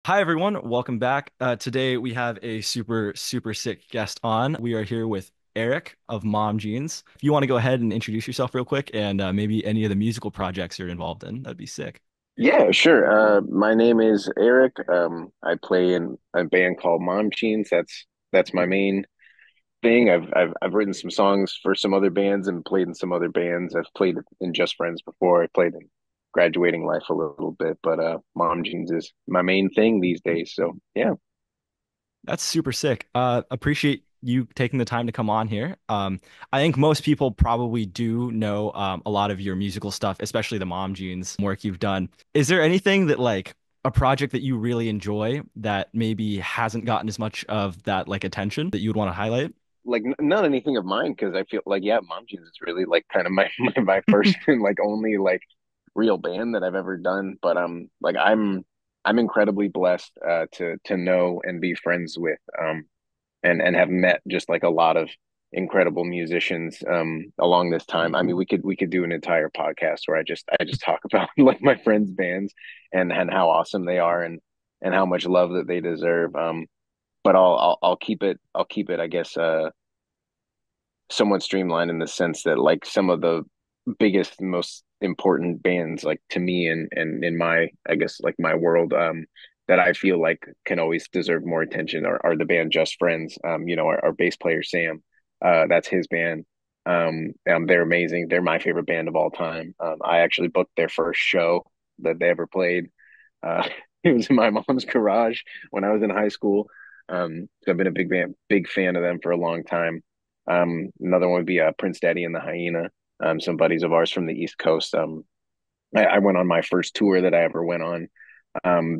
Hi, everyone. Welcome back. Today we have a super sick guest on. We are here with Eric of Mom Jeans. If you want to go ahead and introduce yourself real quick and maybe any of the musical projects you're involved in, that'd be sick. Yeah, sure. My name is Eric. I play in a band called Mom Jeans. That's my main thing. I've written some songs for some other bands and played in some other bands. I've played in Just Friends before. I played in Graduating Life a little bit, but Mom Jeans is my main thing these days. So yeah. That's super sick. Appreciate you taking the time to come on here. I think most people probably do know a lot of your musical stuff, especially the Mom Jeans work you've done. Is there anything that like a project that you really enjoy that maybe hasn't gotten as much of that like attention that you would want to highlight? Like not anything of mine because I feel like yeah, Mom Jeans is really like kind of my my first and like only like real band that I've ever done. But like I'm incredibly blessed to know and be friends with and have met just like a lot of incredible musicians along this time. I mean, we could do an entire podcast where I just talk about like my friends' bands and how awesome they are and how much love that they deserve. But I'll keep it I guess somewhat streamlined in the sense that like some of the biggest most important bands like to me and in my I guess like my world that I feel like can always deserve more attention are the band Just Friends. Our bass player Sam, that's his band. They're amazing. They're my favorite band of all time. I actually booked their first show that they ever played. uh it was in my mom's garage when I was in high school. So I've been a big fan of them for a long time. Another one would be Prince Daddy and the Hyena. Some buddies of ours from the East Coast. I went on my first tour that I ever went on.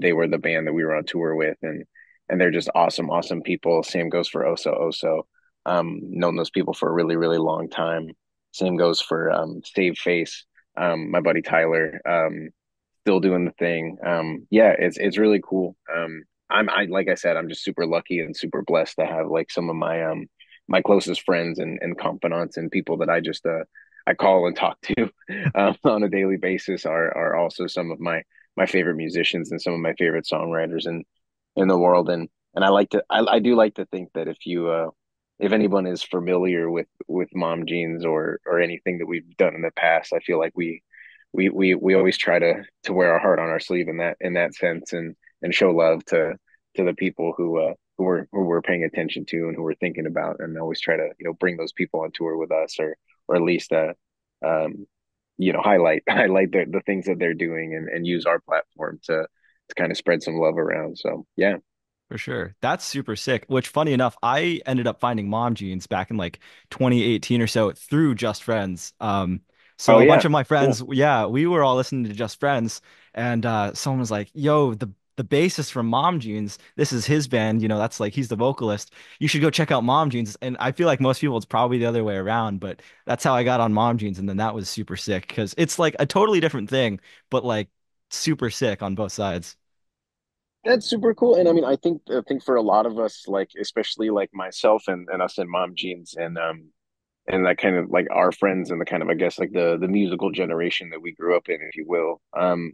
They were the band that we were on tour with, and they're just awesome people. Same goes for Oso Oso. Known those people for a really long time. Same goes for Save Face. My buddy Tyler. Still doing the thing. Yeah, it's really cool. I like I said, I'm just super lucky and super blessed to have like some of my closest friends and confidants and people that I call and talk to on a daily basis are also some of my favorite musicians and some of my favorite songwriters in the world. And I do like to think that if anyone is familiar with Mom Jeans or anything that we've done in the past, I feel like we always try to wear our heart on our sleeve in that sense and show love to the people who we're paying attention to and who we're thinking about, and always try to bring those people on tour with us, or at least um highlight the things that they're doing and use our platform to kind of spread some love around. So yeah. For sure. That's super sick. Which, funny enough, I ended up finding Mom Jeans back in like 2018 or so through Just Friends. So Oh a bunch yeah, of my cool. friends, yeah, we were all listening to Just Friends, and someone was like, "Yo, the bassist from Mom Jeans, this is his band. That's like he's the vocalist. You should go check out Mom Jeans." And I feel like most people, it's probably the other way around, but that's how I got on Mom Jeans, and then that was super sick because it's like a totally different thing, but like super sick on both sides. That's super cool. And I mean, I think for a lot of us, like especially like myself and us in Mom Jeans and that kind of like our friends and the kind of I guess like the musical generation that we grew up in, if you will.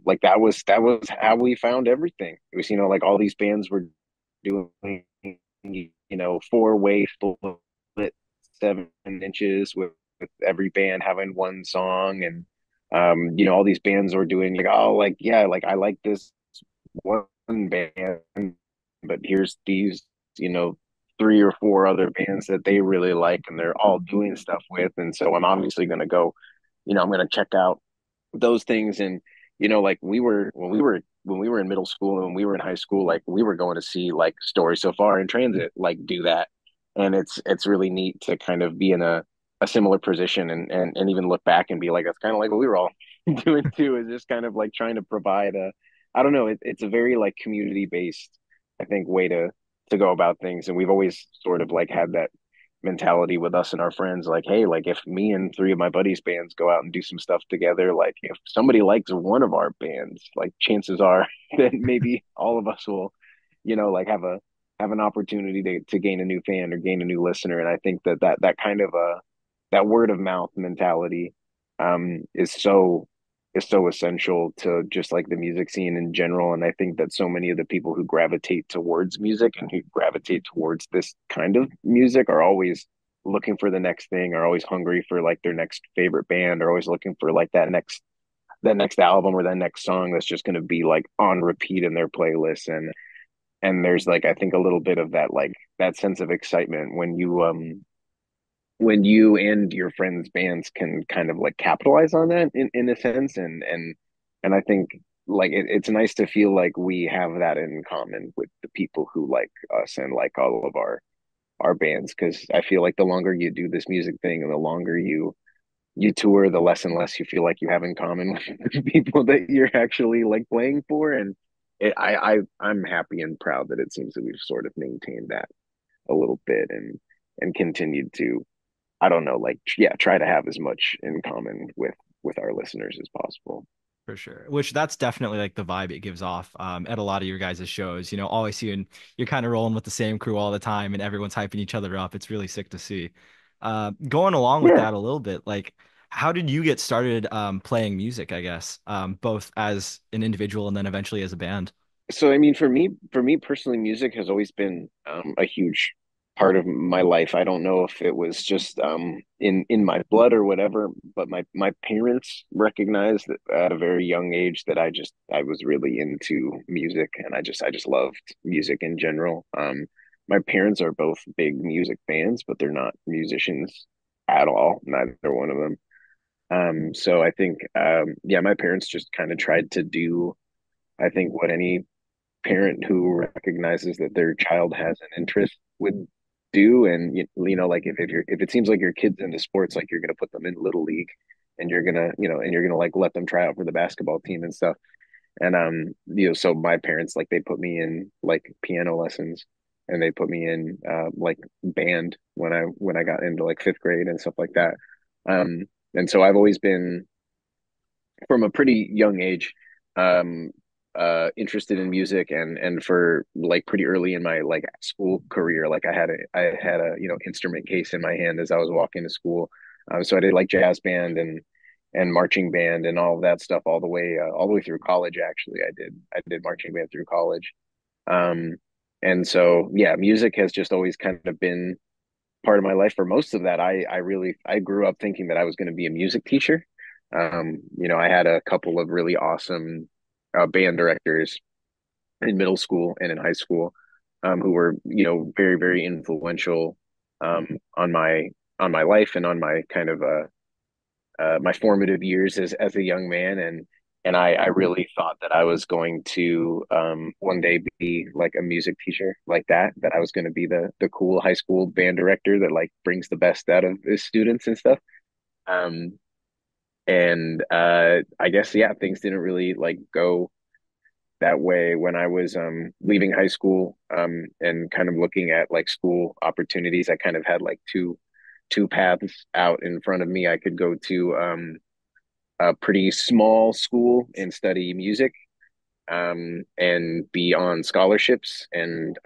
Like that was how we found everything. It was like all these bands were doing four-way split 7 inches with every band having one song, and all these bands were doing like, oh, like yeah, like I like this one band, but here's these, you know, three or four other bands that they really like and they're all doing stuff with. And so I'm obviously going to go, I'm going to check out those things. And, like when we were in middle school and when we were in high school, like we were going to see like Story So Far in Transit, like do that. And it's really neat to kind of be in a similar position and even look back and be like, that's kind of like what we were all doing too, is just kind of like trying to provide I don't know, it's a very like community based, I think, way to go about things. And we've always sort of like had that mentality with us and our friends, like, hey, like if me and three of my buddies' bands go out and do some stuff together, like if somebody likes one of our bands, like chances are that maybe all of us will, like have an opportunity to gain a new fan or gain a new listener. And I think that kind of that word of mouth mentality is is so essential to just like the music scene in general. And I think that so many of the people who gravitate towards music and who gravitate towards this kind of music are always looking for the next thing, are always hungry for like their next favorite band, are always looking for like that next album or that next song that's just going to be like on repeat in their playlist. And there's like I think a little bit of that like that sense of excitement when you and your friends' bands can kind of like capitalize on that in a sense. And I think like it's nice to feel like we have that in common with the people who like us and like all of our bands, because I feel like the longer you do this music thing and the longer you tour, the less and less you feel like you have in common with the people that you're actually like playing for. And I'm happy and proud that it seems that we've sort of maintained that a little bit and continued to, I don't know, like yeah, try to have as much in common with our listeners as possible. For sure. Which that's definitely like the vibe it gives off at a lot of your guys' shows. You know, always seeing you're kind of rolling with the same crew all the time and everyone's hyping each other up. It's really sick to see. Going along with Yeah, that a little bit, like how did you get started playing music, I guess, both as an individual and then eventually as a band? so I mean, for me personally, music has always been a huge part of my life. I don't know if it was just in my blood or whatever, but my parents recognized that at a very young age that I was really into music, and I just loved music in general. My parents are both big music fans, but they're not musicians at all, neither one of them. So I think yeah, my parents just kind of tried to do, I think, what any parent who recognizes that their child has an interest would do. And you know, like if it seems like your kid's into sports, like you're gonna put them in little league and you're gonna like let them try out for the basketball team and stuff. And so my parents, like, they put me in like piano lessons, and they put me in like band when I got into like fifth grade and stuff like that. um and so I've always been, from a pretty young age, um interested in music. And for like pretty early in my like school career, like I had a instrument case in my hand as I was walking to school. So I did like jazz band and marching band and all of that stuff all the way through college. Actually, I did marching band through college. um and so yeah, music has just always kind of been part of my life. For most of that, I grew up thinking that I was going to be a music teacher. I had a couple of really awesome band directors in middle school and in high school, who were very very influential on my life and on my kind of my formative years as a young man. And I really thought that I was going to one day be like a music teacher like that I was going to be the cool high school band director that like brings the best out of his students and stuff. Um, and I guess yeah, things didn't really like go that way when I was leaving high school, and kind of looking at like school opportunities. I kind of had like two paths out in front of me. I could go to a pretty small school and study music, and be on scholarships and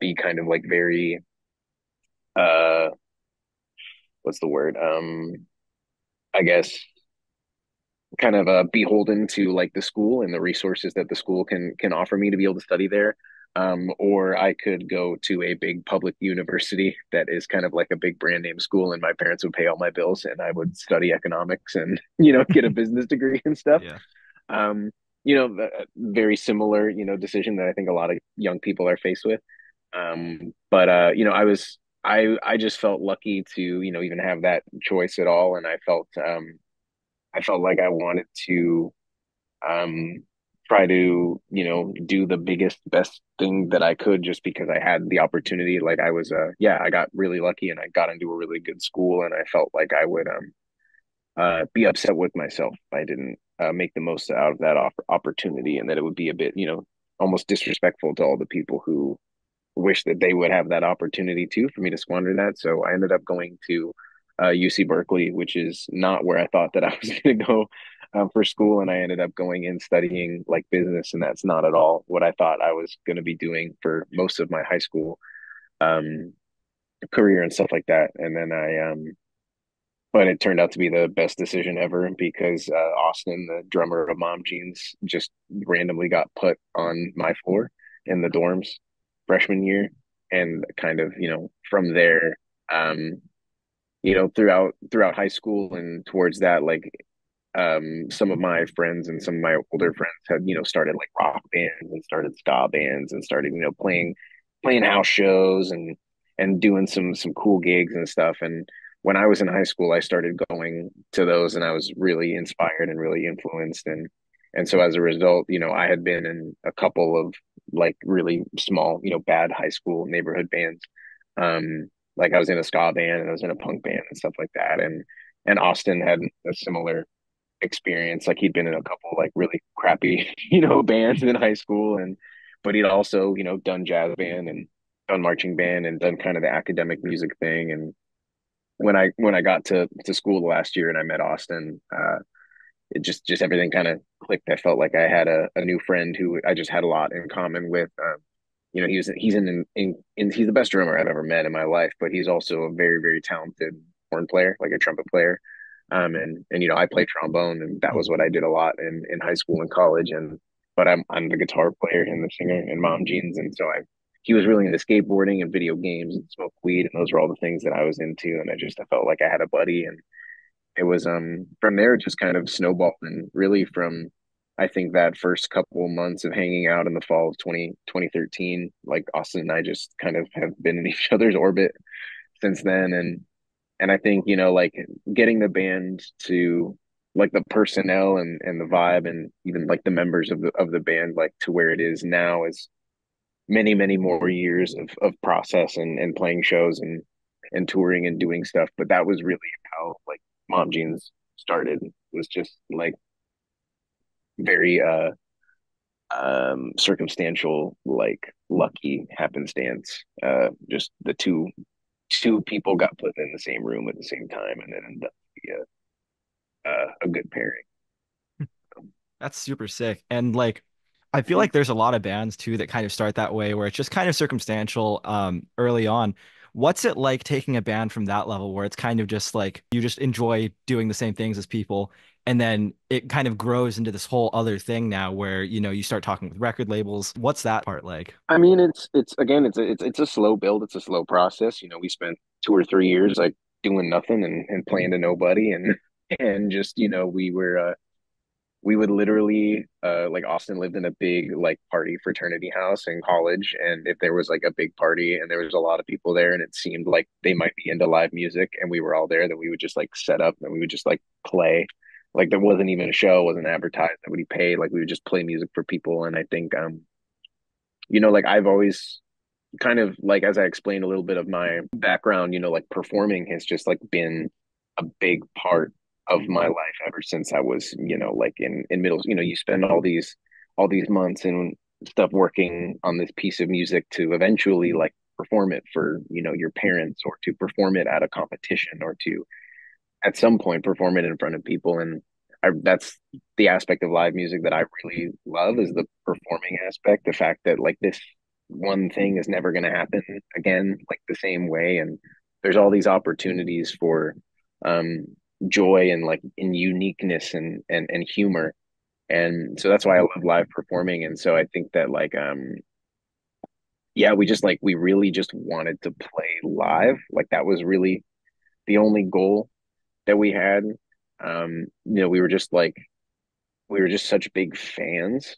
be kind of like very uh, what's the word? I guess kind of beholden to like the school and the resources that the school can offer me to be able to study there. Or I could go to a big public university that is kind of like a big brand name school, and my parents would pay all my bills, and I would study economics and get a business degree and stuff. Yeah. um, very similar, decision that I think a lot of young people are faced with. But I just felt lucky to, even have that choice at all. And I felt like I wanted to, um, try to, do the biggest, best thing that I could, just because I had the opportunity. Like yeah, I got really lucky and I got into a really good school, and I felt like I would, be upset with myself if I didn't make the most out of that opportunity, and that it would be a bit, almost disrespectful to all the people who wish that they would have that opportunity too, for me to squander that. So I ended up going to UC Berkeley, which is not where I thought that I was going to go for school, and I ended up going and studying like business, and that's not at all what I thought I was going to be doing for most of my high school um, career and stuff like that. And then but it turned out to be the best decision ever because Austin, the drummer of Mom Jeans, just randomly got put on my floor in the dorms freshman year, and kind of from there, um, throughout high school and towards that, like some of my friends and some of my older friends had started like rock bands and started ska bands and started playing house shows and doing some cool gigs and stuff. And when I was in high school, I started going to those, and I was really inspired and really influenced. And so as a result, I had been in a couple of like really small, bad high school neighborhood bands. Like I was in a ska band and I was in a punk band and stuff like that. And Austin had a similar experience. Like he'd been in a couple like really crappy, bands in high school, and but he'd also, done jazz band and done marching band and done kind of the academic music thing. And when I got to school last year and I met Austin, it just everything kind of clicked. I felt like I had a new friend who I just had a lot in common with. He's the best drummer I've ever met in my life, but he's also a very, very talented horn player, like a trumpet player. And I played trombone, and that was what I did a lot in high school and college. But I'm the guitar player and the singer in Mom Jeans, and so he was really into skateboarding and video games and smoked weed, and those were all the things that I was into. And I felt like I had a buddy, and it was from there it just kind of snowballed. And really from I think that first couple months of hanging out in the fall of 2013, like Austin and I just kind of have been in each other's orbit since then. And I think, like getting the band to like the personnel and the vibe and even like the members of the band like to where it is now is many, many more years of process and playing shows and touring and doing stuff. But that was really how like Mom Jeans started, was just like very circumstantial, like lucky happenstance. Just the two people got put in the same room at the same time, and it ended up to be a good pairing. That's super sick. And like I feel like there's a lot of bands too that kind of start that way where it's just kind of circumstantial early on. What's it like taking a band from that level where it's kind of just like you just enjoy doing the same things as people and then it kind of grows into this whole other thing now where you start talking with record labels. What's that part like? I mean, it's again, it's a slow build, it's a slow process. We spent 2 or 3 years like doing nothing and playing to nobody, and just we would literally like Austin lived in a big like party fraternity house in college, and if there was like a big party and there was a lot of people there and it seemed like they might be into live music and we were all there, then we would just like set up and we would just like play. Like there wasn't even a show, wasn't advertised, nobody paid, like we would just play music for people. And I think like I've always kind of like, as I explained a little bit of my background, like performing has just like been a big part of my life ever since I was, like in middle, you spend all these months and stuff working on this piece of music to eventually like perform it for, your parents, or to perform it at a competition, or to at some point perform it in front of people. And that's the aspect of live music that I really love, is the performing aspect, the fact that like this one thing is never going to happen again like the same way, and there's all these opportunities for um joy and like in uniqueness and humor. And so that's why I love live performing. And so I think that like yeah, we really just wanted to play live. Like that was really the only goal that we had. We were just such big fans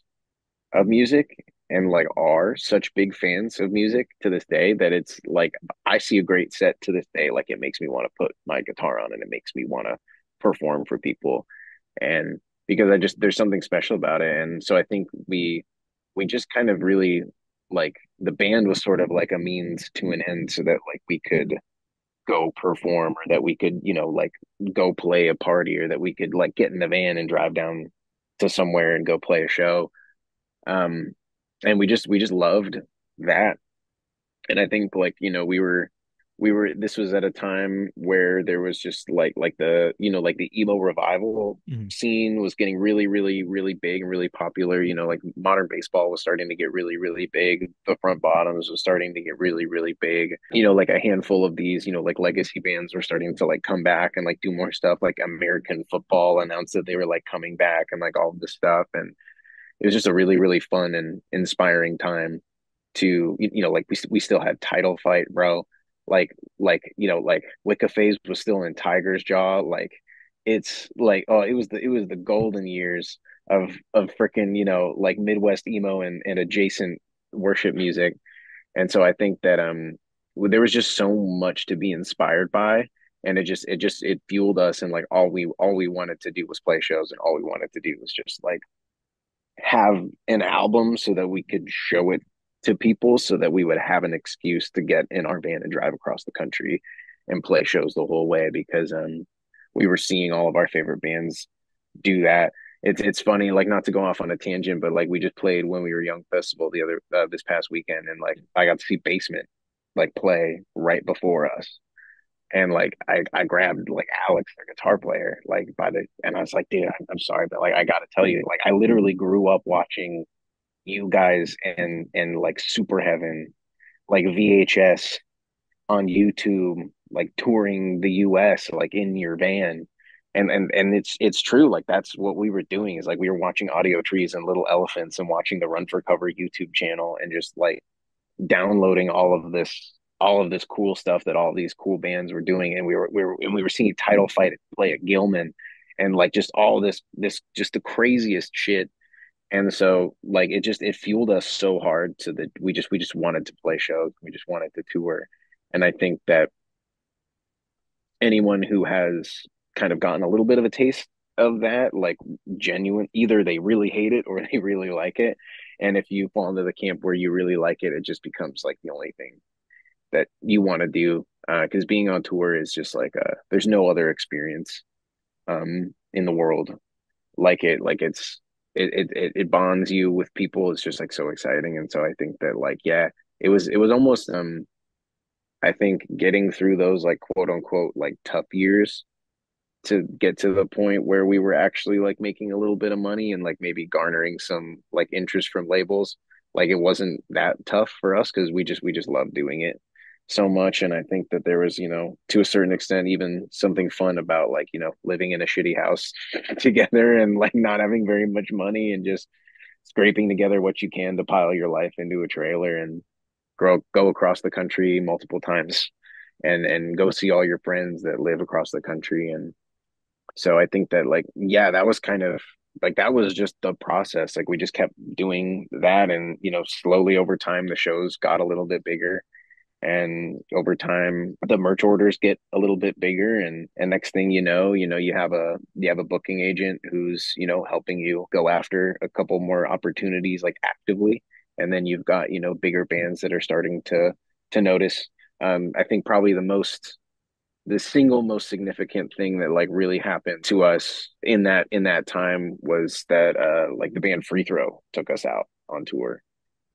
of music, and like are such big fans of music to this day, that it's like I see a great set to this day, like it makes me want to put my guitar on and it makes me want to perform for people. And because there's something special about it. And so I think we just kind of really, like the band was sort of like a means to an end, so that like we could go perform, or that we could, like go play a party, or that we could like get in the van and drive down to somewhere and go play a show. And we just loved that. And I think like, we were we were this was at a time where there was just like the like the emo revival Mhm. scene was getting really really big and really popular. Like modern baseball was starting to get really big. The front bottoms was starting to get really big. Like a handful of these like legacy bands were starting to like come back and like do more stuff. Like American football announced that they were like coming back and like all of this stuff. And it was just a really fun and inspiring time to like we still had title fight, bro. Like Wicca Phase was still in Tiger's Jaw. Like it's like, oh, it was the golden years of freaking like Midwest emo and adjacent worship music. And so I think that there was just so much to be inspired by, and it fueled us. And like all we wanted to do was play shows, and all we wanted to do was just like have an album so that we could show it to people, so that we would have an excuse to get in our van and drive across the country and play shows the whole way, because we were seeing all of our favorite bands do that. It's funny, like, not to go off on a tangent, but like we just played When We Were Young festival the other this past weekend, and like I got to see Basement like play right before us. And like I grabbed like Alex, the guitar player, like by the, and I was like, dude, I'm sorry, but like I gotta tell you, like I literally grew up watching you guys and like Super Heaven, like VHS on YouTube, like touring the US, like in your van. And it's true, like that's what we were doing, is like we were watching Audio Trees and Little Elephants and watching the Run for Cover YouTube channel, and just like downloading all of this cool stuff that all these cool bands were doing. And we were seeing Title Fight play at Gilman, and like just all this just the craziest shit. And so like it fueled us so hard, so that we just wanted to play shows, we just wanted to tour. And I think that anyone who has kind of gotten a little bit of a taste of that, like, genuine, either they really hate it or they really like it. And if you fall into the camp where you really like it, it just becomes like the only thing that you want to do. Because being on tour is just like there's no other experience in the world like it. Like it bonds you with people. It's just like so exciting. And so I think that, like, yeah, it was almost I think getting through those like quote unquote like tough years to get to the point where we were actually like making a little bit of money and like maybe garnering some like interest from labels. Like it wasn't that tough for us, because we just loved doing it so much. And I think that there was, to a certain extent, even something fun about like, living in a shitty house together, and like not having very much money, and just scraping together what you can to pile your life into a trailer and go across the country multiple times, and go see all your friends that live across the country. And so I think that, like, yeah, that was kind of like, that was just the process. Like we just kept doing that, and slowly over time the shows got a little bit bigger, and over time the merch orders get a little bit bigger, and next thing you have a booking agent who's helping you go after a couple more opportunities, like, actively. And then you've got bigger bands that are starting to notice. I think probably the single most significant thing that like really happened to us in that time was that like the band Free Throw took us out on tour.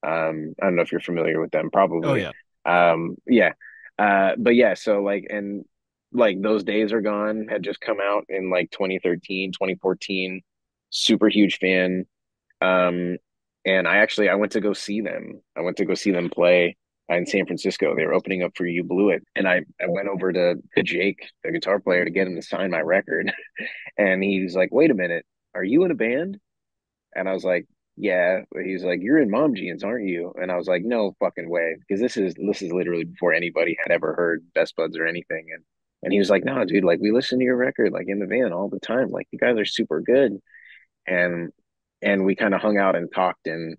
I don't know if you're familiar with them, Oh probably. yeah. Yeah. But yeah, so like, and like those days are gone had just come out in like 2013, 2014. Super huge fan. Um, and I went to go see them. I went to go see them play in San Francisco. They were opening up for You Blew It. And I went over to Jake, the guitar player, to get him to sign my record. And he's like, wait a minute, are you in a band? And I was like, yeah. He's like, you're in Mom Jeans, aren't you? And I was like, no fucking way, because this is literally before anybody had ever heard Best Buds or anything. And he was like, no, dude, like we listen to your record like in the van all the time. Like you guys are super good. And we kind of hung out and talked. And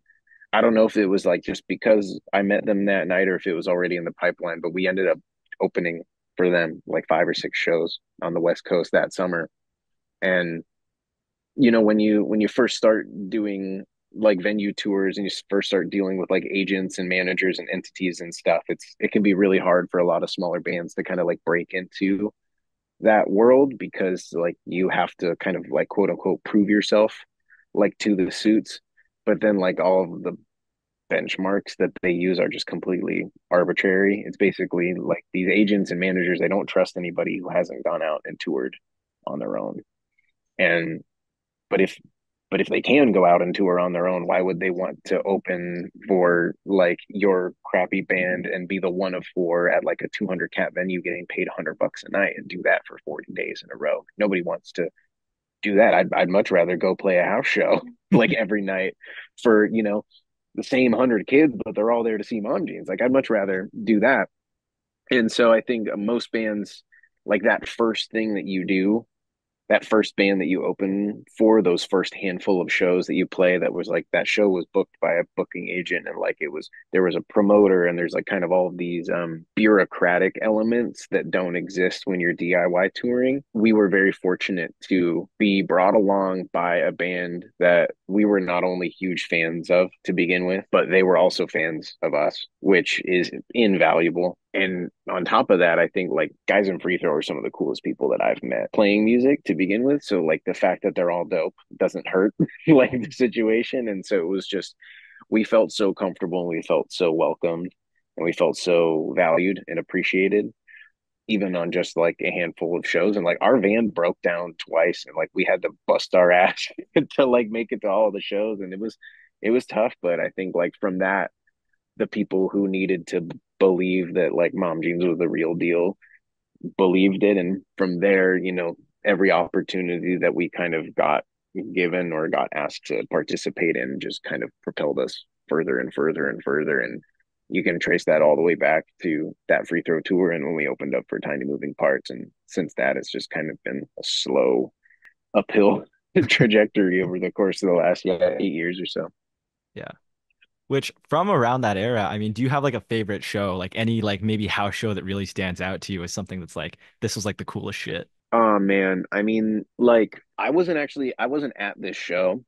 I don't know if it was like just because I met them that night, or if it was already in the pipeline, but we ended up opening for them like 5 or 6 shows on the West Coast that summer. And when you first start doing like venue tours, and you first start dealing with like agents and managers and entities and stuff, it can be really hard for a lot of smaller bands to kind of like break into that world, because like you have to kind of like quote unquote prove yourself like to the suits. But then like all of the benchmarks that they use are just completely arbitrary. It's basically like these agents and managers, they don't trust anybody who hasn't gone out and toured on their own. And but if they can go out and tour on their own, why would they want to open for like your crappy band and be the one of four at like a 200 cap venue getting paid $100 a night and do that for 40 days in a row? Nobody wants to do that. I'd much rather go play a house show like every night for, the same 100 kids, but they're all there to see Mom Jeans. Like I'd much rather do that. And so I think most bands, like that first thing that you do, that first band that you open for, those first handful of shows that you play, that was like that show was booked by a booking agent, and like it was, there was a promoter, and there's like kind of all of these bureaucratic elements that don't exist when you're DIY touring. We were very fortunate to be brought along by a band that we were not only huge fans of to begin with, but they were also fans of us, which is invaluable. And on top of that, I think like Guys in Free Throw are some of the coolest people that I've met playing music to begin with. So like the fact that they're all dope doesn't hurt like the situation. And so it was just, we felt so comfortable, and we felt so welcomed, and we felt so valued and appreciated, even on just like a handful of shows. And like our van broke down twice, and like we had to bust our ass to like make it to all the shows. And it was tough. But I think like from that, the people who needed to believe that like Mom Jeans was the real deal believed it. And from there, every opportunity that we kind of got given or got asked to participate in just kind of propelled us further and further and further. And you can trace that all the way back to that free throw tour and when we opened up for Tiny Moving Parts. And since that, it's just kind of been a slow uphill trajectory over the course of the last 8 years or so. Yeah. Which from around that era, I mean, do you have like a favorite show, like any like maybe house show that really stands out to you as something that's like this was like the coolest shit? Oh man, I mean, like I wasn't at this show,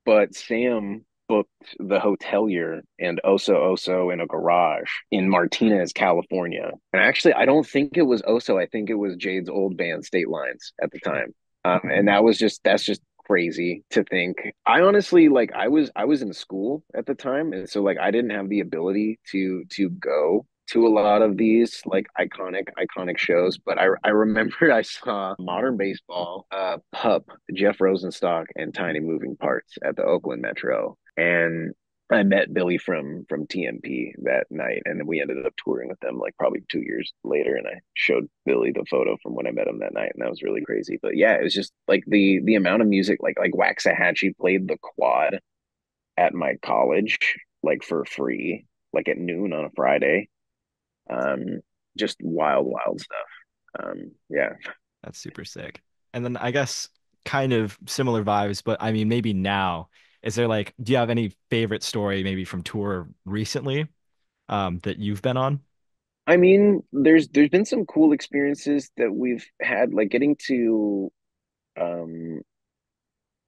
but Sam booked the hotelier and Oso Oso in a garage in Martinez, California. And actually, I don't think it was Oso. I think it was Jade's old band, State Lines, at the time. And that's just crazy to think. I honestly like I was in school at the time, and so like I didn't have the ability to go to a lot of these like iconic shows. But I remember I saw Modern Baseball, Pup, Jeff Rosenstock, and Tiny Moving Parts at the Oakland Metro. And I met Billy from TMP that night, and we ended up touring with them like probably 2 years later. And I showed Billy the photo from when I met him that night, and that was really crazy. But yeah, it was just like the amount of music, like Waxahachie played the quad at my college, like for free, like at noon on a Friday. Um, just wild stuff. Yeah. That's super sick. And then I guess kind of similar vibes, but I mean maybe now, is there like do you have any favorite story maybe from tour recently that you've been on? I mean, there's been some cool experiences that we've had, like getting to um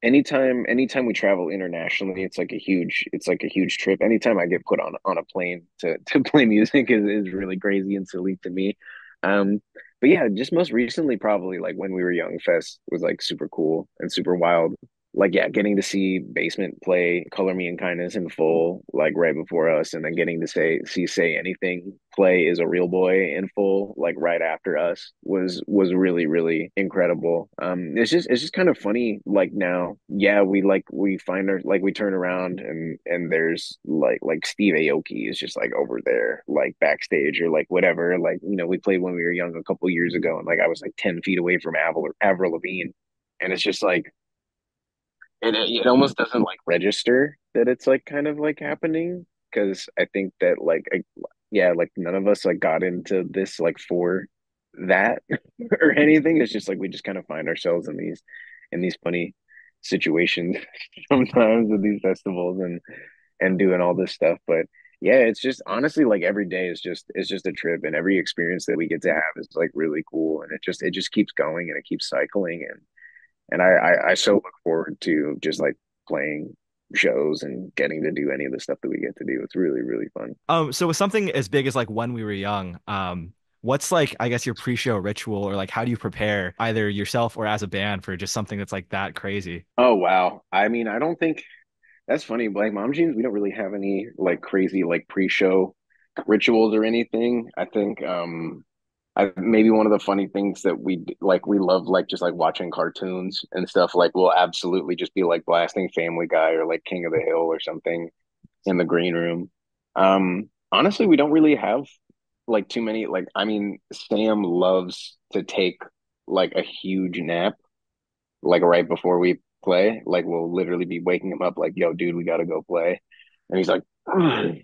anytime we travel internationally, it's like a huge trip. Anytime I get put on a plane to play music is really crazy and silly to me. um but yeah, just most recently, probably like when we were young, fest was like super cool and super wild. Like yeah, getting to see Basement play Color Me in Kindness in full like right before us, and then getting to see Say Anything play Is a Real Boy in full like right after us was really incredible. It's just kind of funny like now. Yeah, we find our like we turn around, and there's like Steve Aoki is just like over there like backstage or like whatever. Like we played when we were young a couple years ago, and like I was like 10 feet away from Avril Lavigne. And it's just like it almost doesn't like register that it's like kind of like happening, because I think that yeah, like none of us like got into this like for that or anything. It's just like we just kind of find ourselves in these funny situations sometimes with these festivals and doing all this stuff. But yeah, it's just honestly like every day is just a trip, and every experience that we get to have is like really cool, and it just keeps going and it keeps cycling. And I so look forward to just like playing shows and getting to do any of the stuff that we get to do. It's really fun. So with something as big as like when we were young, what's like I guess your pre-show ritual or like how do you prepare either yourself or as a band for just something that's like that crazy? Oh wow. I mean, I don't think That's funny. Like mom jeans, we don't really have any like crazy like pre-show rituals or anything. I think I maybe one of the funny things that like we love like just like watching cartoons and stuff. Like we'll absolutely just be like blasting Family Guy or like King of the Hill or something in the green room. Honestly, we don't really have like too many like I mean Sam loves to take like a huge nap like right before we play. Like we'll literally be waking him up like, "Yo, dude, we gotta go play," and he's like, "Ugh."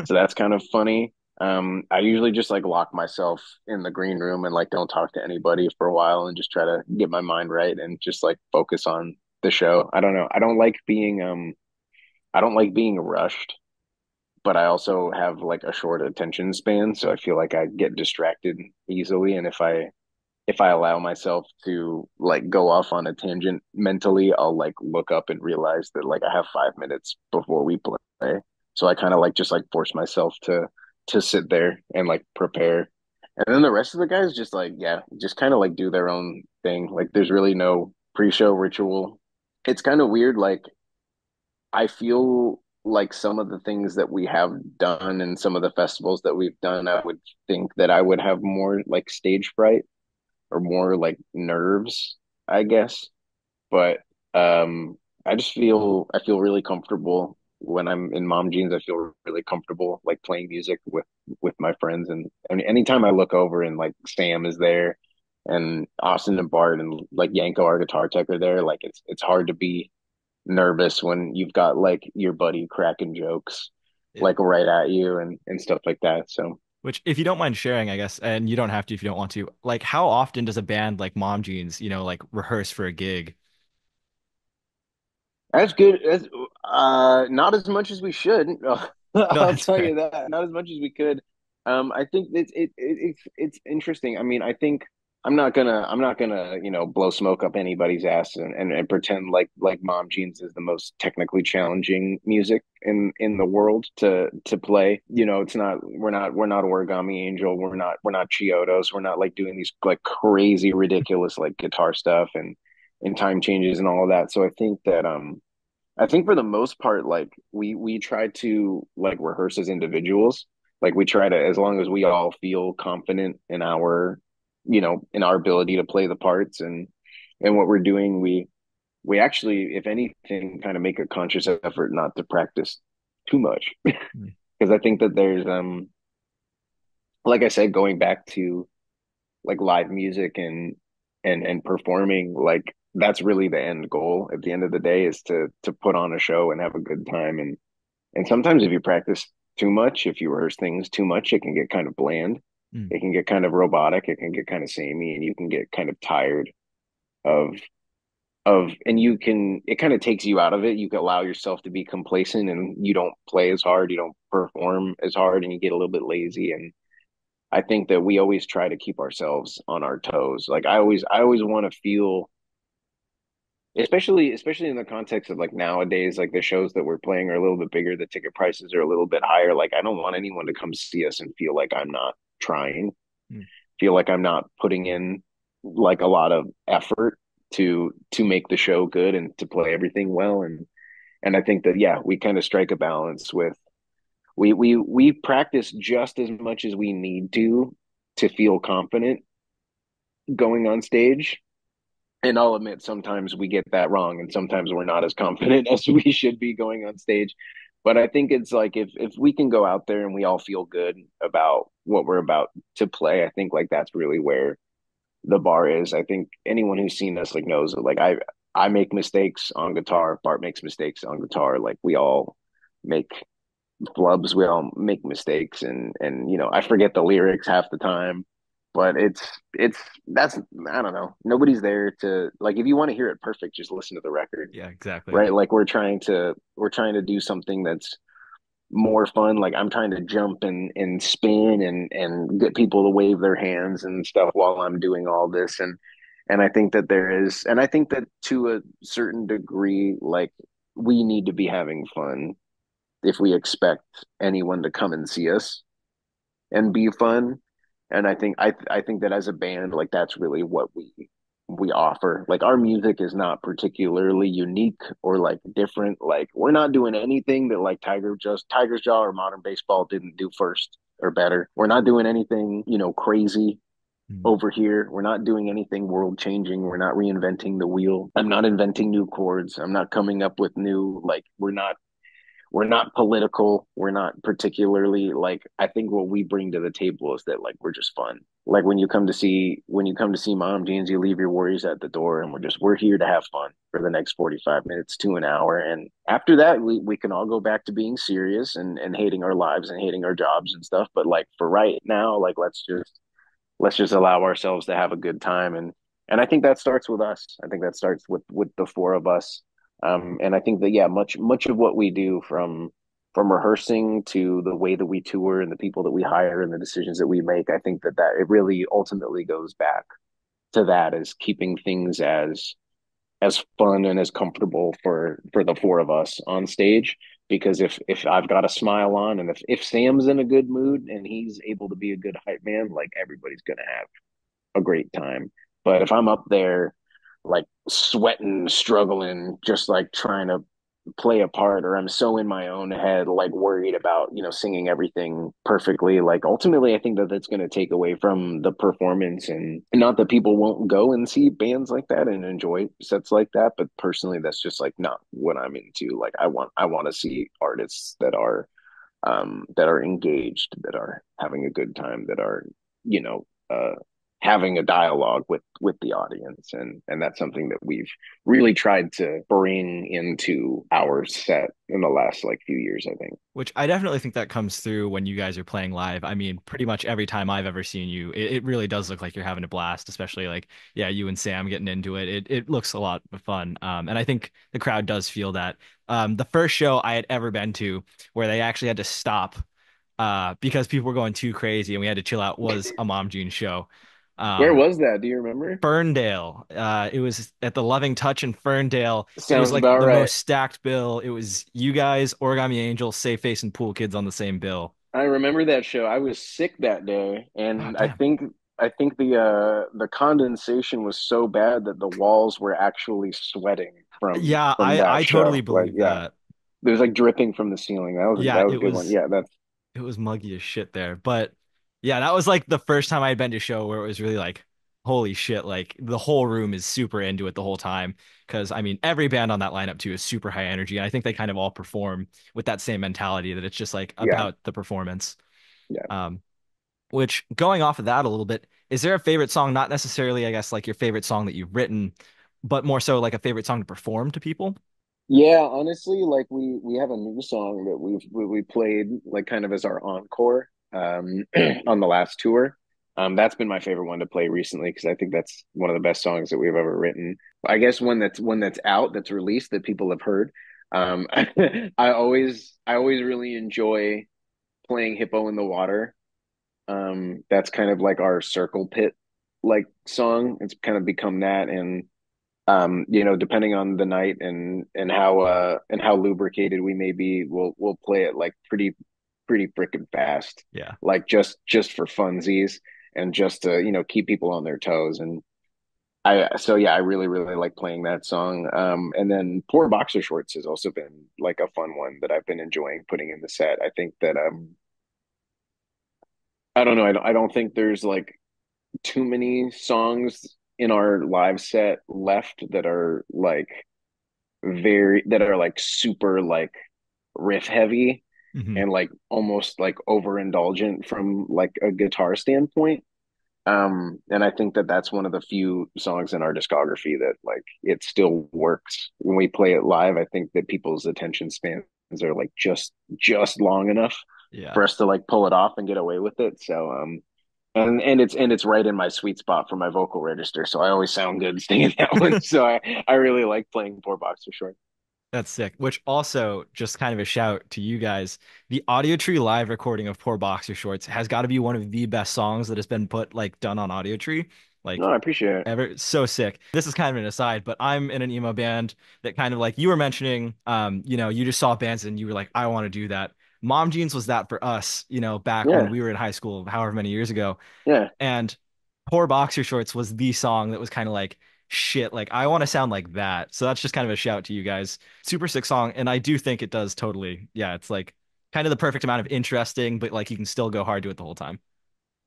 So that's kind of funny. I usually just like lock myself in the green room and like don't talk to anybody for a while and just try to get my mind right and just like focus on the show. I don't know. I don't like being rushed, but I also have like a short attention span, so I feel like I get distracted easily. And if I allow myself to like go off on a tangent mentally, I'll like look up and realize that like I have 5 minutes before we play. So I kind of like just like force myself to sit there and like prepare. And then the rest of the guys just like, yeah, just kind of like do their own thing. Like there's really no pre-show ritual. It's kind of weird. Like I feel like some of the things that we have done and some of the festivals that we've done, I would think that I would have more like stage fright or more like nerves, I guess. But I just I feel really comfortable when I'm in mom jeans. I feel really comfortable like playing music with my friends, and anytime I look over and like Sam is there and Austin and Bart and like Yanko, our guitar tech, are there, like it's hard to be nervous when you've got like your buddy cracking jokes Yeah. like right at you and stuff like that. So Which, if you don't mind sharing, I guess, and you don't have to if you don't want to, like, how often does a band like Mom Jeans, like rehearse for a gig? that's good. That's not as much as we should. No, I'll that's tell fair. you that. Not as much as we could. I think it's interesting. I mean, I think I'm not gonna blow smoke up anybody's ass and pretend like Mom Jeans is the most technically challenging music in the world to play. It's not. We're not Origami Angel. We're not Chiodos. We're not like doing these like crazy ridiculous like guitar stuff and time changes and all of that. So I think for the most part, like we try to like rehearse as individuals. Like we try to, as long as we all feel confident in in our ability to play the parts and what we're doing, we actually, if anything, kind of make a conscious effort not to practice too much. Mm, Because I think that there's like I said, going back to like live music and performing, like that's really the end goal at the end of the day, is to put on a show and have a good time. And sometimes if you practice too much, if you rehearse things too much, it can get kind of bland, mm, it can get kind of robotic, it can get kind of samey, and you can get kind of tired of and you can, it kind of takes you out of it. You can allow yourself to be complacent and you don't play as hard, you don't perform as hard, and you get a little bit lazy. And I think that we always try to keep ourselves on our toes. Like I always want to feel, especially in the context of like nowadays, like the shows that we're playing are a little bit bigger, the ticket prices are a little bit higher. Like I don't want anyone to come see us and feel like I'm not trying, mm, feel like I'm not putting in like a lot of effort to make the show good and to play everything well. And I think that yeah, we kind of strike a balance with we practice just as much as we need to feel confident going on stage. And I'll admit sometimes we get that wrong and sometimes we're not as confident as we should be going on stage. But I think it's like if we can go out there and we all feel good about what we're about to play, I think like that's really where the bar is. I think anyone who's seen us like knows that like I make mistakes on guitar, Bart makes mistakes on guitar, like we all make flubs, we all make mistakes, and I forget the lyrics half the time. But it's that's I don't know, nobody's there to like, if you want to hear it perfect, just listen to the record, yeah, exactly. right? Like we're trying to do something that's more fun. Like I'm trying to jump and spin and get people to wave their hands and stuff while I'm doing all this. And I think that and I think that to a certain degree, like we need to be having fun if we expect anyone to come and see us and be fun. And I think that as a band, like that's really what we we offer. Like our music is not particularly unique or like different. Like we're not doing anything that like Tiger's Jaw or modern baseball didn't do first or better. We're not doing anything, crazy Mm. over here. We're not doing anything world changing. We're not reinventing the wheel. I'm not inventing new chords. I'm not coming up with new like we're not political. We're not particularly like I think what we bring to the table is that like we're just fun. Like when you come to see Mom Jeans, you leave your worries at the door and we're here to have fun for the next 45 minutes to an hour. And after that we can all go back to being serious and hating our lives and hating our jobs and stuff. But like for right now, like let's just allow ourselves to have a good time. And I think that starts with us. I think that starts with the four of us. And I think that yeah, much of what we do from rehearsing to the way that we tour and the people that we hire and the decisions that we make, I think that it really ultimately goes back to that as keeping things as fun and as comfortable for the four of us on stage. Because if I've got a smile on and if Sam's in a good mood and he's able to be a good hype man, like everybody's gonna have a great time. But if I'm up there like sweating, struggling, just like trying to play a part, or I'm so in my own head, like worried about, singing everything perfectly, like ultimately, I think that that's going to take away from the performance. And not that people won't go and see bands like that and enjoy sets like that, but personally, that's just like not what I'm into. Like I want to see artists that are engaged, that are having a good time, that are you know having a dialogue with the audience, and that's something that we've really tried to bring into our set in the last like few years, I think. Which I definitely think that comes through when you guys are playing live. I mean, pretty much every time I've ever seen you, it really does look like you're having a blast, especially like, yeah, you and Sam getting into it. It looks a lot of fun. And I think the crowd does feel that. The first show I had ever been to where they actually had to stop because people were going too crazy and we had to chill out was a Mom June show. Where Um, was that? Do you remember? Ferndale. It was at the Loving Touch in Ferndale. It was Sounds like about the right. most stacked bill. It was you guys, Origami Angels, Safe Face, and Pool Kids on the same bill. I remember that show. I was sick that day, Oh, and I damn. think I think the condensation was so bad that the walls were actually sweating from Yeah, from that I totally show. Like, believe yeah, that. it was like dripping from the ceiling. That was Yeah, that was a good one. Yeah, that's it was muggy as shit there. But yeah, that was like the first time I had been to a show where it was really like, holy shit, like the whole room is super into it the whole time. Because I mean, every band on that lineup too is super high energy. And I think they kind of all perform with that same mentality that it's just like yeah, about the performance. yeah. Um, which going off of that a little bit, is there a favorite song, not necessarily, I guess, like your favorite song that you've written, but more so like a favorite song to perform to people? Yeah, honestly, like we have a new song that we played like kind of as our encore on the last tour. That's been my favorite one to play recently because I think that's one of the best songs that we've ever written. I guess one that's out, that's released, that people have heard. I always really enjoy playing Hippo in the Water. That's kind of like our circle pit like song. It's kind of become that. And depending on the night and how lubricated we may be, we'll play it like pretty freaking fast, Yeah. like just for funsies and just to keep people on their toes. And yeah, I really really like playing that song. And then Poor Boxer Shorts has also been like a fun one that I've been enjoying putting in the set. I think that I don't know, I don't think there's like too many songs in our live set left that are like super like riff heavy Hmm. and like almost like overindulgent from like a guitar standpoint. And I think that that's one of the few songs in our discography that like it still works when we play it live. I think that people's attention spans are like just long enough Yeah. for us to like pull it off and get away with it. So and it's right in my sweet spot for my vocal register, so I always sound good singing that one. So I really like playing Poor Boxer Short. That's sick. Which also, just kind of a shout to you guys. The Audio Tree live recording of Poor Boxer Shorts has got to be one of the best songs that has been put like done on Audio Tree. No, Like I appreciate it. ever so sick. This is kind of an aside, but I'm in an emo band that kind of like you were mentioning, you just saw bands and you were like, I want to do that. Mom Jeans was that for us, back when Yeah, we were in high school, however many years ago. yeah, And Poor Boxer Shorts was the song that was kind of like shit, like I want to sound like that. So that's just kind of a shout to you guys. Super sick song, and I do think it does totally. Yeah, it's like kind of the perfect amount of interesting, but like you can still go hard to it the whole time.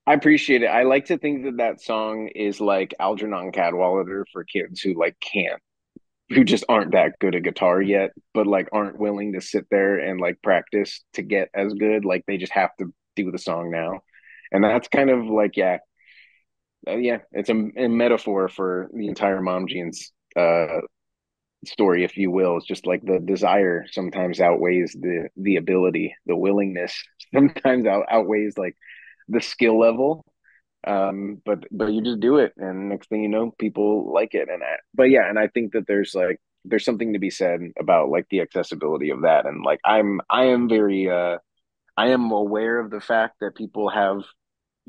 I appreciate it. I like to think that that song is like Algernon Cadwallader for kids who like can't, who just aren't that good at guitar yet, but like aren't willing to sit there and like practice to get as good. Like they just have to do the song now. And that's kind of like, yeah, it's a metaphor for the entire Mom Jeans story, if you will. It's just like the desire sometimes outweighs the ability, the willingness sometimes outweighs like the skill level. But you just do it, and next thing you know, people like it. But yeah, and I think that there's something to be said about like the accessibility of that, and like I am aware of the fact that people have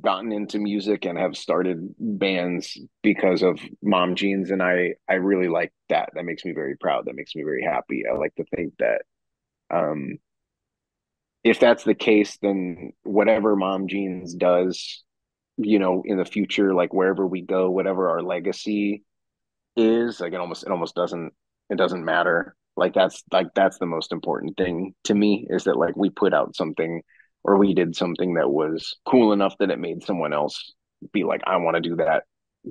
gotten into music and have started bands because of Mom Jeans, and I really like that. That makes me very proud. That makes me very happy. I like to think that um if that's the case, then whatever Mom Jeans does, in the future, like wherever we go, whatever our legacy is, like it almost doesn't matter. Like that's the most important thing to me, is that like we put out something or we did something that was cool enough that it made someone else be like, I want to do that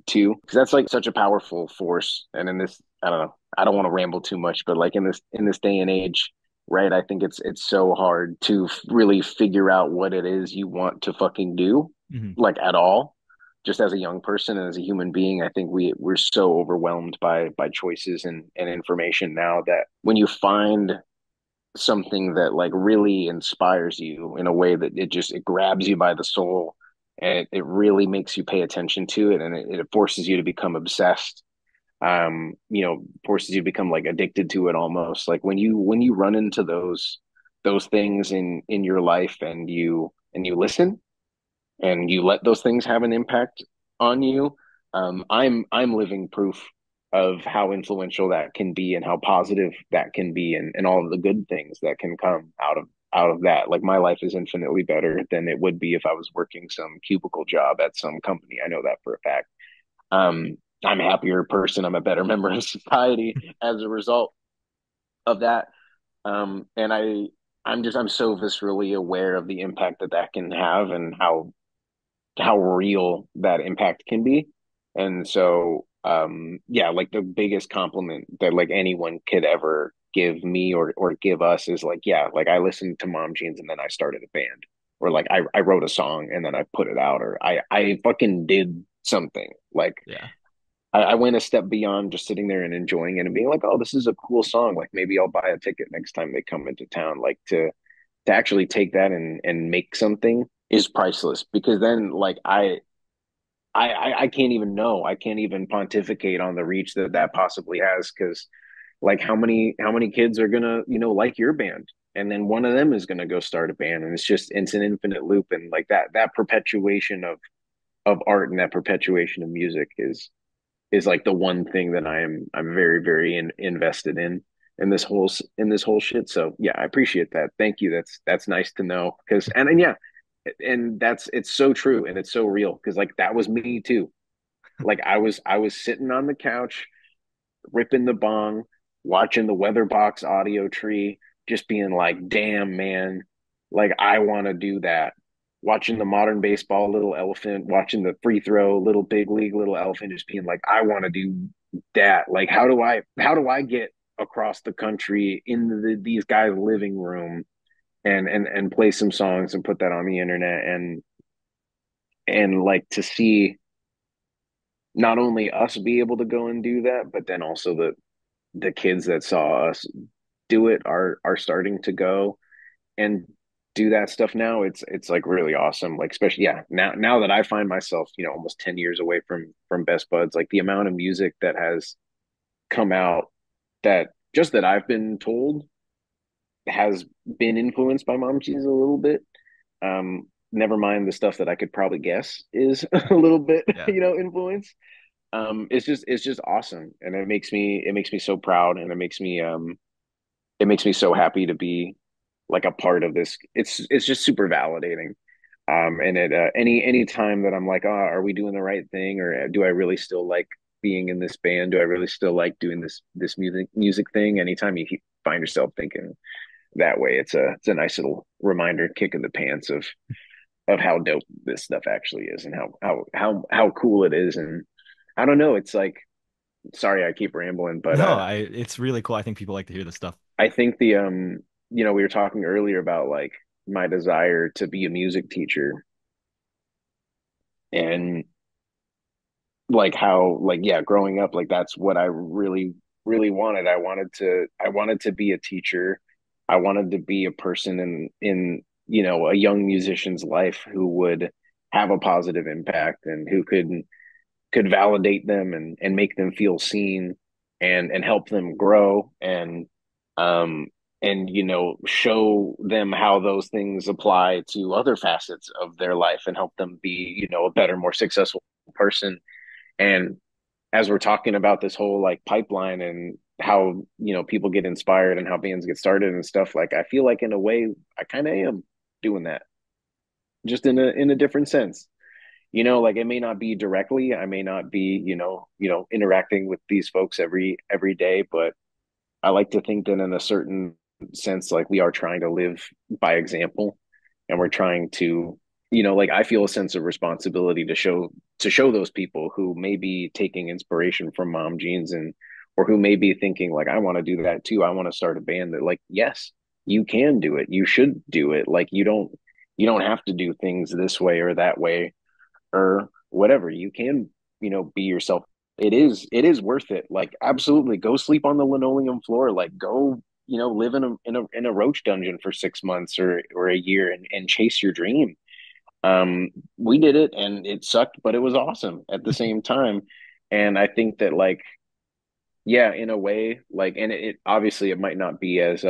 too, because that's like such a powerful force. And in this, I don't know, I don't want to ramble too much, but like in this day and age, right, I think it's so hard to really figure out what it is you want to fucking do, Mhm. like at all. Just as a young person and as a human being, I think we're so overwhelmed by choices and information now, that when you find something that like really inspires you in a way that it grabs you by the soul, and it really makes you pay attention to it, and it forces you to become obsessed, forces you to become like addicted to it almost. Like when you run into those things in your life, and you listen and you let those things have an impact on you, I'm living proof of how influential that can be and how positive that can be, and all of the good things that can come out of that. Like my life is infinitely better than it would be if I was working some cubicle job at some company. I know that for a fact. I'm a happier person. I'm a better member of society as a result of that. And I'm so viscerally aware of the impact that that can have, and how real that impact can be. And so, yeah, like the biggest compliment that like anyone could ever give me or give us is like, yeah, like I listened to Mom Jeans and then I started a band, or like I wrote a song and then I put it out, or I fucking did something. Like Yeah. I went a step beyond just sitting there and enjoying it and being like, oh, this is a cool song. Like maybe I'll buy a ticket next time they come into town. Like to actually take that and make something is priceless, because then like I can't even know. I can't even pontificate on the reach that that possibly has, because like how many kids are gonna like your band, and then one of them is gonna go start a band, and it's an infinite loop, and like that perpetuation of art and that perpetuation of music is like the one thing that I'm very very invested in this whole shit. So yeah, I appreciate that. Thank you. That's nice to know, because and yeah, and it's so true and it's so real, because like that was me too. Like I was sitting on the couch, ripping the bong, watching the Weatherbox audio tree, just being like, damn man, like I want to do that. Watching the modern baseball Little Elephant, watching the free throw Little Big League Little Elephant, just being like, I want to do that. Like how do I get across the country in these guys' living room and play some songs and put that on the internet, and like to see not only us be able to go and do that, but then also the kids that saw us do it are starting to go and do that stuff now. It's like really awesome. Like especially, yeah, now that I find myself, almost 10 years away from Best Buds, like the amount of music that has come out that just that I've been told has been influenced by Mom Cheese a little bit. Never mind the stuff that I could probably guess is a little bit, Yeah. influence. It's just awesome, and it makes me so proud, and it makes me so happy to be like a part of this. It's just super validating. And any time that I'm like, oh, are we doing the right thing, or do I really still being in this band? Do I really still like doing this music thing? Anytime you find yourself thinking that way, it's a nice little reminder, kick in the pants of how dope this stuff actually is, and how cool it is. And I don't know, it's like, sorry I keep rambling, but No, it's really cool. I think people like to hear this stuff. I think the we were talking earlier about like my desire to be a music teacher, and like how, like, yeah, growing up, like that's what I really wanted. I wanted to be a teacher. I wanted to be a person in a young musician's life who would have a positive impact, and who could validate them and make them feel seen, and help them grow, um and show them how those things apply to other facets of their life, and help them be a better, more successful person. And as we're talking about this whole like pipeline, and how people get inspired and how bands get started and stuff, like I feel like in a way I kind of am doing that, just in a different sense. Like it may not be directly, I may not be interacting with these folks every day, but I like to think that in a certain sense, like we are trying to live by example, and we're trying to, like I feel a sense of responsibility to show those people who may be taking inspiration from Mom Jeans, and or who may be thinking like, I want to do that too. I want to start a band. That, like, yes, you can do it. You should do it. Like you don't have to do things this way or that way or whatever. You can, be yourself. It is worth it. Like, absolutely, go sleep on the linoleum floor. Like, go, live in a roach dungeon for 6 months or a year, and chase your dream. Um, we did it, and it sucked, but it was awesome at the same time. And I think that, like, yeah, in a way, like, and it obviously it might not be as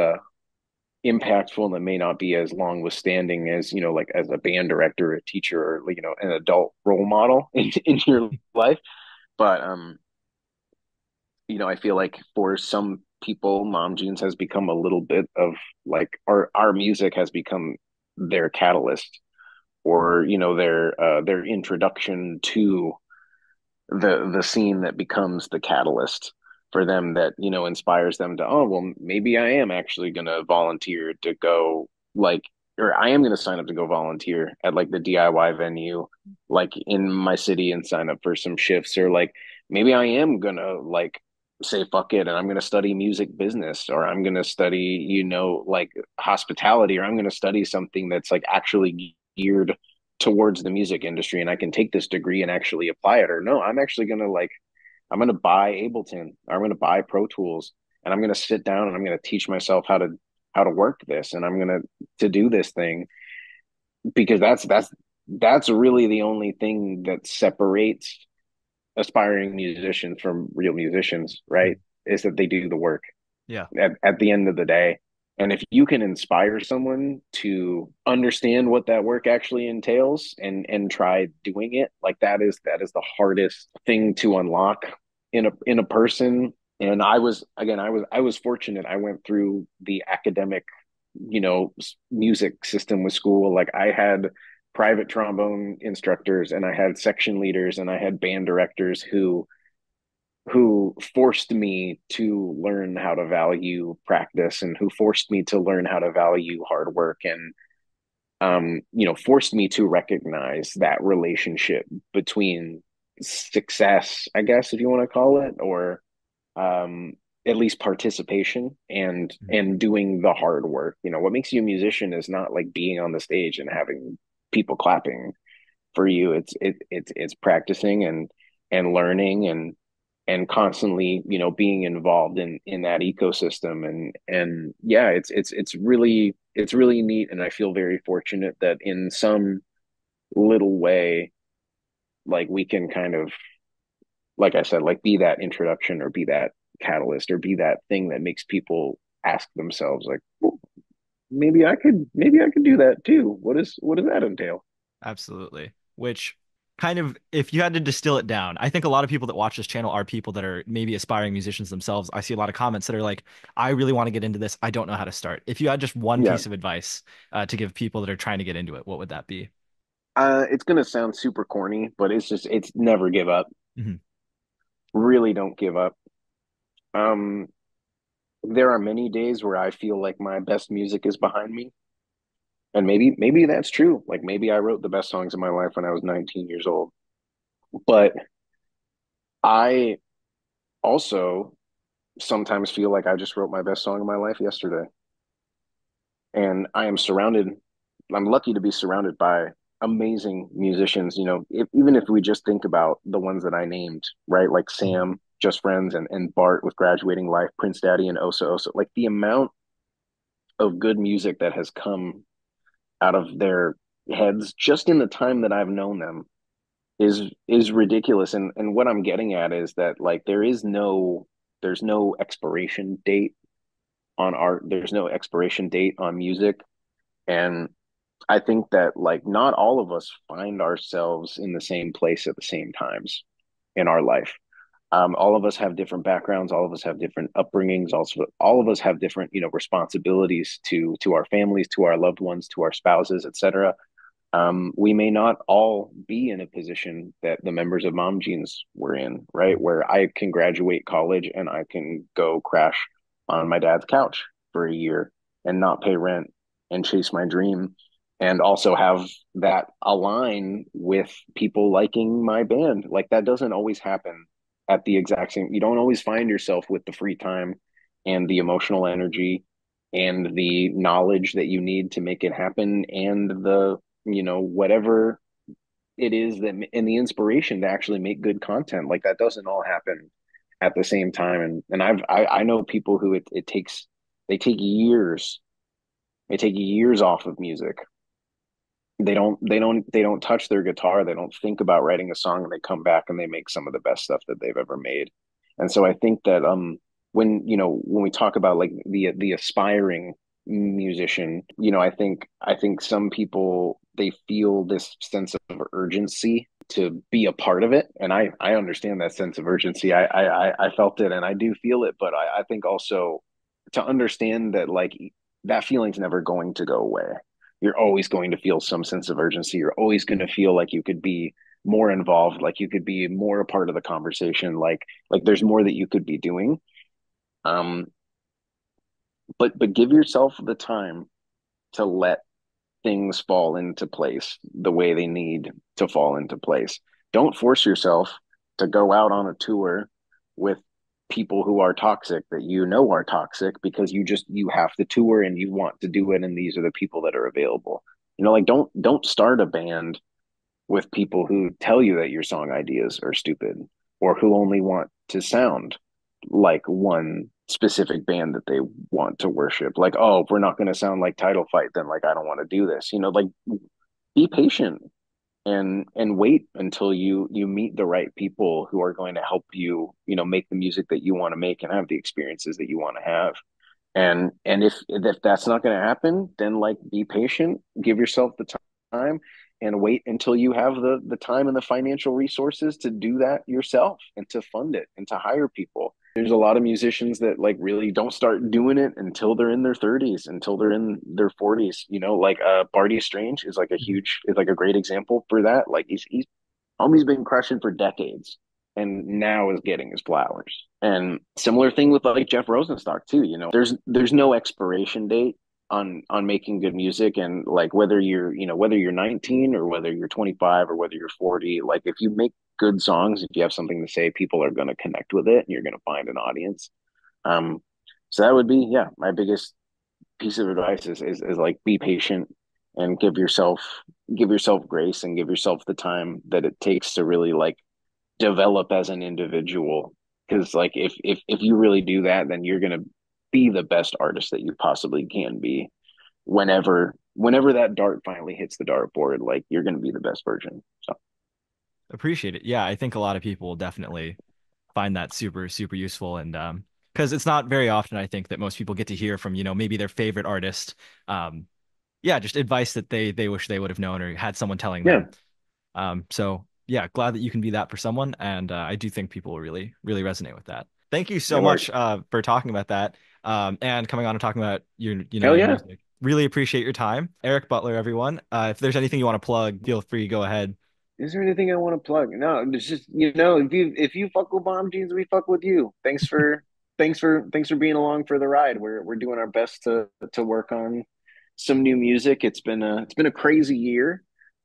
impactful, and it may not be as long withstanding as like as a band director, a teacher, or an adult role model in your life. But I feel like for some people, Mom Jeans has become a little bit of like our music has become their catalyst, or their introduction to the scene that becomes the catalyst for them, that inspires them to, oh well, maybe I am actually going to volunteer to go, like, or I am going to sign up to go volunteer at like the DIY venue like in my city, and sign up for some shifts. Or like, maybe I am going to like say fuck it, and I'm going to study music business, or I'm going to study like hospitality, or I'm going to study something that's like actually geared towards the music industry, and I can take this degree and actually apply it. Or no, I'm actually going to like, I'm going to buy Ableton, or I'm going to buy Pro Tools, and I'm going to sit down and I'm going to teach myself how to work this, and I'm going to do this thing, because that's really the only thing that separates aspiring musicians from real musicians, right? Is that they do the work Yeah. at the end of the day. And if you can inspire someone to understand what that work actually entails, and try doing it, like that is the hardest thing to unlock in a person. And I was fortunate. I went through the academic, music system with school. Like, I had private trombone instructors, and I had section leaders, and I had band directors who forced me to learn how to value practice, and who forced me to learn how to value hard work, and forced me to recognize that relationship between success, I guess, if you want to call it, or um, at least participation, and doing the hard work. What makes you a musician is not like being on the stage and having people clapping for you. It's practicing, and learning, and constantly being involved in that ecosystem. And yeah, it's really neat, and I feel very fortunate that in some little way, like, we can kind of, like I said, like, be that introduction, or be that catalyst, or be that thing that makes people ask themselves like, well, maybe I could do that too. What does that entail? Absolutely. Which kind of, if you had to distill it down, I think a lot of people that watch this channel are people that are maybe aspiring musicians themselves. I see a lot of comments that are like, I really want to get into this. I don't know how to start. If you had just one Yeah. piece of advice to give people that are trying to get into it, what would that be? It's gonna sound super corny, but it's never give up. Mhm. really don't give up. Um, there are many days where I feel like my best music is behind me. And maybe that's true. Like maybe I wrote the best songs of my life when I was 19 years old. But I also sometimes feel like I just wrote my best song of my life yesterday. And I'm lucky to be surrounded by amazing musicians. Even if we just think about the ones that I named, right? Like Mhm. Sam, Just Friends, and Bart with Graduating Life, Prince Daddy, and Osa Osa. Like the amount of good music that has come out of their heads just in the time that I've known them is ridiculous. And what I'm getting at is that like there's no expiration date on art. There's no expiration date on music. And I think that like not all of us find ourselves in the same place at the same times in our life. All of us have different backgrounds. All of us have different upbringings. Also, all of us have different, responsibilities to our families, to our loved ones, to our spouses, etc. We may not all be in a position that the members of Mom Jeans were in, right? Where I can graduate college and I can go crash on my dad's couch for a year and not pay rent and chase my dream and also have that align with people liking my band. Like that doesn't always happen at the exact same, you don't always find yourself with the free time and the emotional energy and the knowledge that you need to make it happen and the whatever it is that and the inspiration to actually make good content. Like that doesn't all happen at the same time. And I know people who it takes they take years they take years off of music. They don't touch their guitar. They don't think about writing a song, and they come back and they make some of the best stuff that they've ever made. And so I think that when we talk about like the aspiring musician, I think some people they feel this sense of urgency to be a part of it, and I understand that sense of urgency. I felt it, and I do feel it, but I think also to understand that like that feeling's never going to go away. You're always going to feel some sense of urgency. You're always going to feel like you could be more involved, like you could be more a part of the conversation, like there's more that you could be doing. Um, but give yourself the time to let things fall into place the way they need to fall into place. Don't force yourself to go out on a tour with people who are toxic that you know are toxic because you have to tour and you want to do it and these are the people that are available. Like don't start a band with people who tell you that your song ideas are stupid or who only want to sound like one specific band that they want to worship. Like, oh, if we're not going to sound like Title Fight, then like I don't want to do this. Like be patient and wait until you meet the right people who are going to help you, make the music that you want to make and have the experiences that you want to have. And if that's not going to happen, then like be patient, give yourself the time, and wait until you have the time and the financial resources to do that yourself and to fund it and to hire people. There's a lot of musicians that like really don't start doing it until they're in their 30s, until they're in their 40s. Like Barty Strange is like a great example for that. Like he's homie's been crushing for decades and now is getting his flowers. And similar thing with like Jeff Rosenstock too. There's no expiration date on making good music, and like whether you're 19 or whether you're 25 or whether you're 40, like if you make good songs, if you have something to say, people are going to connect with it and you're going to find an audience. Um, so that would be, yeah, my biggest piece of advice is like be patient and give yourself grace and give yourself the time that it takes to really like develop as an individual, because like if you really do that, then you're going to be the best artist that you possibly can be whenever that dart finally hits the dartboard. Like you're going to be the best version. So Appreciate it. Yeah, I think a lot of people will definitely find that super, super useful. And because it's not very often, I think, that most people get to hear from, maybe their favorite artist. Yeah, just advice that they wish they would have known or had someone telling yeah, them. So yeah, glad that you can be that for someone, and I do think people will really, really resonate with that. Thank you so it much worked. for talking about that, and coming on and talking about Hell your yeah. music. Really appreciate your time, Eric Butler, everyone. If there's anything you want to plug, feel free, go ahead. Is there anything I want to plug? No, it's just if you fuck with Bomb Jeans, we fuck with you. Thanks for being along for the ride. We're doing our best to work on some new music. It's been a crazy year.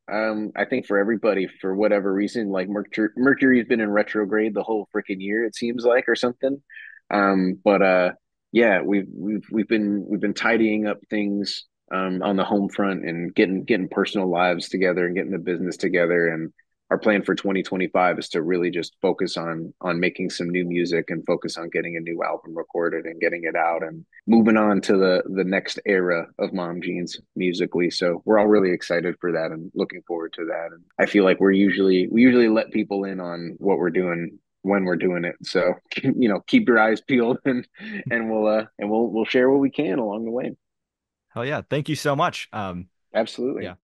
I think for everybody for whatever reason, like Mercury's been in retrograde the whole freaking year. It seems like or something. But yeah, we've been tidying up things on the home front and getting personal lives together and getting the business together. And our plan for 2025 is to really just focus on making some new music and focus on getting a new album recorded and getting it out and moving on to the next era of Mom Jeans musically. So we're all really excited for that and looking forward to that. And I feel like we usually let people in on what we're doing when we're doing it. So keep your eyes peeled and we'll share what we can along the way. Hell yeah. Thank you so much. Absolutely. Yeah.